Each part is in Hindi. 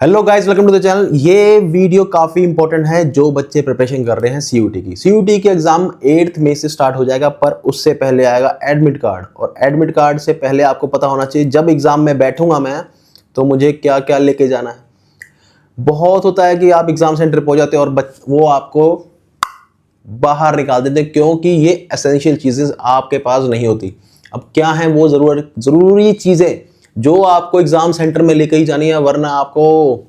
Hello guys, welcome to the channel. ये वीडियो काफ़ी इंपॉर्टेंट है जो बच्चे प्रिपरेशन कर रहे हैं सीयूटी की। सीयूटी के एग्जाम 8 मई से स्टार्ट हो जाएगा, पर उससे पहले आएगा एडमिट कार्ड। और एडमिट कार्ड से पहले आपको पता होना चाहिए जब एग्जाम में बैठूंगा मैं तो मुझे क्या क्या लेके जाना है। बहुत होता है कि आप एग्जाम सेंटर पहुंच जाते हो और वो आपको बाहर निकाल देते हैं क्योंकि ये एसेंशियल चीज़ें आपके पास नहीं होती। अब क्या है वो ज़रूरी चीज़ें जो आपको एग्जाम सेंटर में लेके ही जानी है, वरना आपको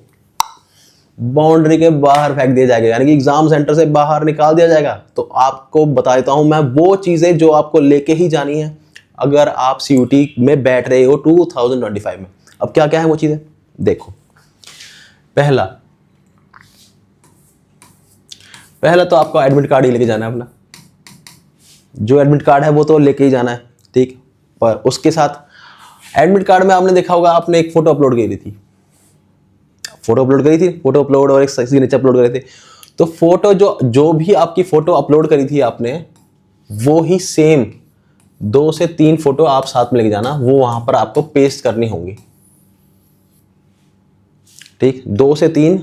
बाउंड्री के बाहर फेंक दिया जाएगा, यानी कि एग्जाम सेंटर से बाहर निकाल दिया जाएगा। तो आपको बता देता हूं मैं वो चीज़ें जो आपको लेके ही जानी है अगर आप सीयूटी में बैठ रहे हो 2025 में। अब क्या क्या है वो चीज़ें देखो। पहला तो आपको एडमिट कार्ड ही लेके जाना है अपना। जो एडमिट कार्ड है वो तो लेके ही जाना है, ठीक। पर उसके साथ एडमिट कार्ड में आपने देखा होगा, आपने एक फोटो अपलोड करी थी, फोटो अपलोड और एक सिग्नेचर अपलोड करे थे। तो फोटो जो भी आपकी फोटो अपलोड करी थी आपने, वो ही सेम 2 से 3 फोटो आप साथ में लेके जाना, वो वहां पर आपको पेस्ट करनी होंगी, ठीक। 2 से 3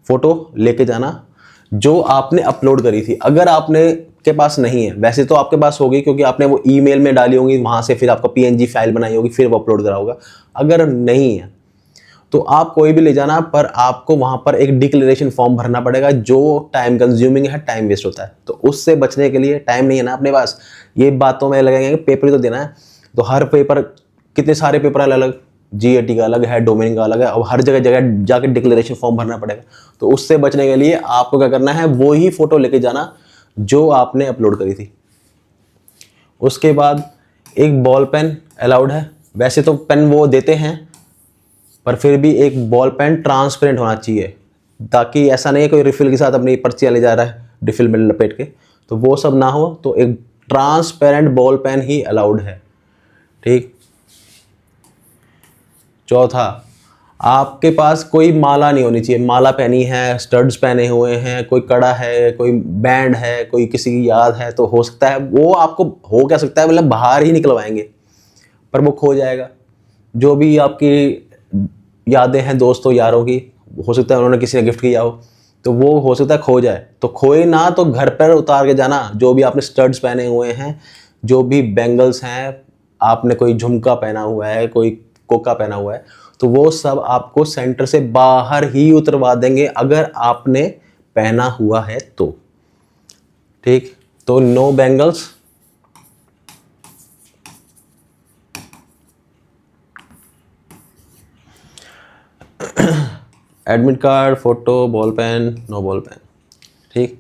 फोटो लेके जाना जो आपने अपलोड करी थी। अगर आपने के पास नहीं है, वैसे तो आपके पास होगी क्योंकि आपने वो ईमेल में डाली होगी, वहां से फिर आपका पीएनजी फाइल बनाई होगी, फिर वो अपलोड करा होगा। अगर नहीं है तो आप कोई भी ले जाना, पर आपको वहां पर एक डिक्लेरेशन फॉर्म भरना पड़ेगा जो टाइम कंज्यूमिंग है, टाइम वेस्ट होता है। तो उससे बचने के लिए, टाइम नहीं है ना अपने पास, ये बातों में लगेंगे कि पेपर ही तो देना है। तो हर पेपर, कितने सारे पेपर अलग अलग, जीएटी का अलग है, डोमेन का अलग है, और हर जगह जगह जाकर डिक्लेरेशन फॉर्म भरना पड़ेगा। तो उससे बचने के लिए आपको क्या करना है, वो ही फोटो लेके जाना जो आपने अपलोड करी थी। उसके बाद एक बॉल पेन अलाउड है। वैसे तो पेन वो देते हैं, पर फिर भी एक बॉल पेन ट्रांसपेरेंट होना चाहिए, ताकि ऐसा नहीं है कोई रिफिल के साथ अपनी पर्चियाँ ले जा रहा है रिफिल में लपेट के, तो वो सब ना हो। तो एक ट्रांसपेरेंट बॉल पेन ही अलाउड है, ठीक। चौथा, आपके पास कोई माला नहीं होनी चाहिए। माला पहनी है, स्टड्स पहने हुए हैं, कोई कड़ा है, कोई बैंड है, कोई किसी की याद है, तो हो सकता है वो आपको, हो क्या सकता है, मतलब बाहर ही निकलवाएंगे पर वो खो जाएगा। जो भी आपकी यादें हैं दोस्तों यारों की, हो सकता है उन्होंने किसी ने गिफ्ट किया हो, तो वो हो सकता है खो जाए। तो खोए ना तो घर पर उतार के जाना। जो भी आपने स्टड्स पहने हुए हैं, जो भी बैंगल्स हैं, आपने कोई झुमका पहना हुआ है, कोई कोका पहना हुआ है, तो वो सब आपको सेंटर से बाहर ही उतरवा देंगे अगर आपने पहना हुआ है तो, ठीक। तो no bangles, admit card, photo, ball pen, no ball pen, ठीक।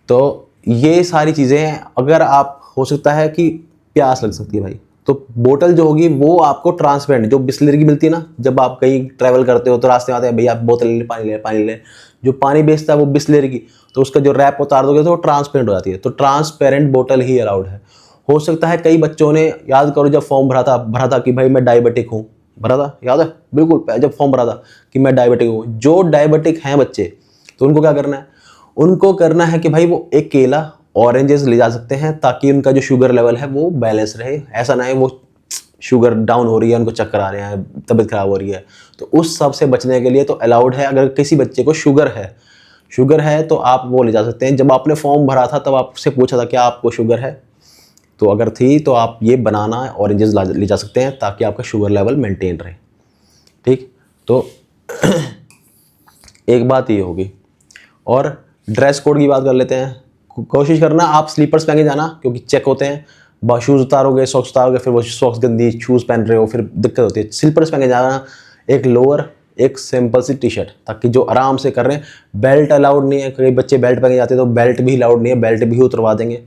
तो ये सारी चीज़ें, अगर आप, हो सकता है कि प्यास लग सकती है भाई, तो बोतल जो होगी वो आपको ट्रांसपेरेंट, जो बिस्लरी की मिलती है ना, जब आप कहीं ट्रैवल करते हो तो रास्ते में आते हैं भैया आप बोतल ले, पानी ले, जो पानी बेचता है वो बिस्लरी की, तो उसका जो रैप उतार दोगे तो वो ट्रांसपेरेंट हो जाती है। तो ट्रांसपेरेंट बोतल ही अलाउड है। हो सकता है कई बच्चों ने, याद करो जब फॉर्म भरा था कि भाई मैं डायबिटिक हूँ, भरा था, याद है बिल्कुल, जब फॉर्म भरा था कि मैं डायबिटिक हूँ। जो डायबिटिक हैं बच्चे, तो उनको क्या करना है, उनको करना है कि भाई वो एक केला, ऑरेंजेस ले जा सकते हैं, ताकि उनका जो शुगर लेवल है वो बैलेंस रहे। ऐसा ना है वो शुगर डाउन हो रही है, उनको चक्कर आ रहे हैं, तबीयत खराब हो रही है। तो उस सब से बचने के लिए तो अलाउड है। अगर किसी बच्चे को शुगर है तो आप वो ले जा सकते हैं। जब आपने फॉर्म भरा था तब आपसे पूछा था क्या आपको शुगर है, तो अगर थी तो आप ये बनाना ऑरेंजेस ले जा सकते हैं ताकि आपका शुगर लेवल मेंटेन रहे, ठीक। तो एक बात ये होगी। और ड्रेस कोड की बात कर लेते हैं। कोशिश करना आप स्लीपर्स पहन के जाना, क्योंकि चेक होते हैं। शूज़ उतारोगे, सॉक्स उतारोगे, फिर वो सॉक्स गंदी, शूज़ पहन रहे हो, फिर दिक्कत होती है। स्लीपर्स पहन के जाना, एक लोअर, एक सिंपल सी टी शर्ट, ताकि जो आराम से कर रहे हैं। बेल्ट अलाउड नहीं है, कई बच्चे बेल्ट पहन के जाते हैं तो बेल्ट भी अलाउड नहीं है, बेल्ट भी उतरवा देंगे।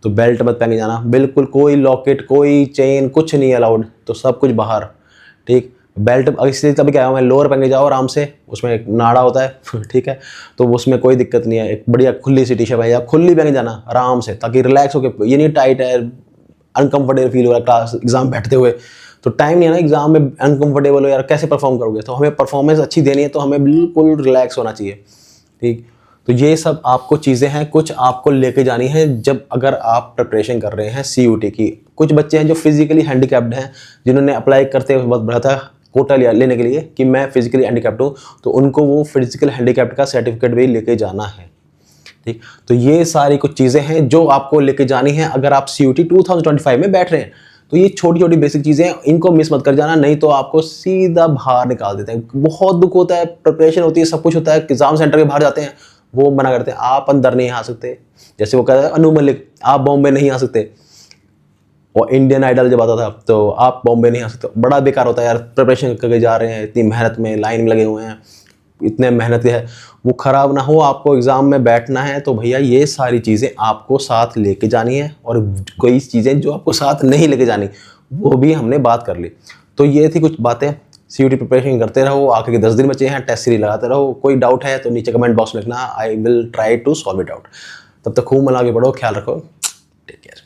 तो बेल्ट मत पहन के जाना, बिल्कुल कोई लॉकेट, कोई चेन, कुछ नहीं अलाउड, तो सब कुछ बाहर, ठीक। बेल्ट इसलिए तभी क्या है, मैं लोअर पहन के जाओ आराम से, उसमें एक नाड़ा होता है ठीक है, तो उसमें कोई दिक्कत नहीं है। एक बढ़िया खुली सी टी शर्ट है, खुली पहन के जाना आराम से, ताकि रिलैक्स होकर, ये नहीं टाइट है, अनकंफर्टेबल फील हो रहा है क्लास एग्जाम बैठते हुए, तो टाइम नहीं है ना एग्जाम में, अनकंफर्टेबल हो यार, कैसे परफॉर्म करोगे। तो हमें परफॉर्मेंस अच्छी देनी है, तो हमें बिल्कुल रिलैक्स होना चाहिए, ठीक। तो ये सब आपको चीज़ें हैं, कुछ आपको लेके जानी है जब, अगर आप प्रिपरेशन कर रहे हैं सीयूटी की। कुछ बच्चे हैं जो फिजिकली हैंडीकैप्ड हैं, जिन्होंने अप्लाई करते वक्त भरा था कोटा लेने के लिए कि मैं फिजिकली हैंडीकैप्ड हूँ, तो उनको वो फिजिकल हैंडीकैप्ड का सर्टिफिकेट भी लेके जाना है। ठीक, तो ये सारी कुछ चीज़ें हैं जो आपको लेके जानी है अगर आप CUT 2025 में बैठ रहे हैं। तो ये छोटी छोटी बेसिक चीज़ें हैं, इनको मिस मत कर जाना, नहीं तो आपको सीधा बाहर निकाल देते हैं। बहुत दुख होता है, प्रिपरेशन होती है, सब कुछ होता है, एग्जाम सेंटर के बाहर जाते हैं, वो मना करते हैं आप अंदर नहीं आ सकते। जैसे वो कहता है अनु मलिक आप बॉम्बे नहीं आ सकते, और इंडियन आइडल जब आता था तो आप बॉम्बे नहीं आ सकते। बड़ा बेकार होता है यार, प्रिपरेशन करके जा रहे हैं, इतनी मेहनत में लाइन में लगे हुए हैं, इतने मेहनत है, वो ख़राब ना हो, आपको एग्ज़ाम में बैठना है। तो भैया ये सारी चीज़ें आपको साथ लेके जानी है, और कोई चीज़ें जो आपको साथ नहीं लेके जानी वो भी हमने बात कर ली। तो ये थी कुछ बातें। CUT प्रिपरेशन करते रहो, आखिर के 10 दिन बचे हैं, टेस्ट सीरीज लगाते रहो। कोई डाउट है तो नीचे कमेंट बॉक्स में लिखना, I will try to solve it out. तब तक खूब मन आगे बढ़ो, ख्याल रखो, टेक केयर।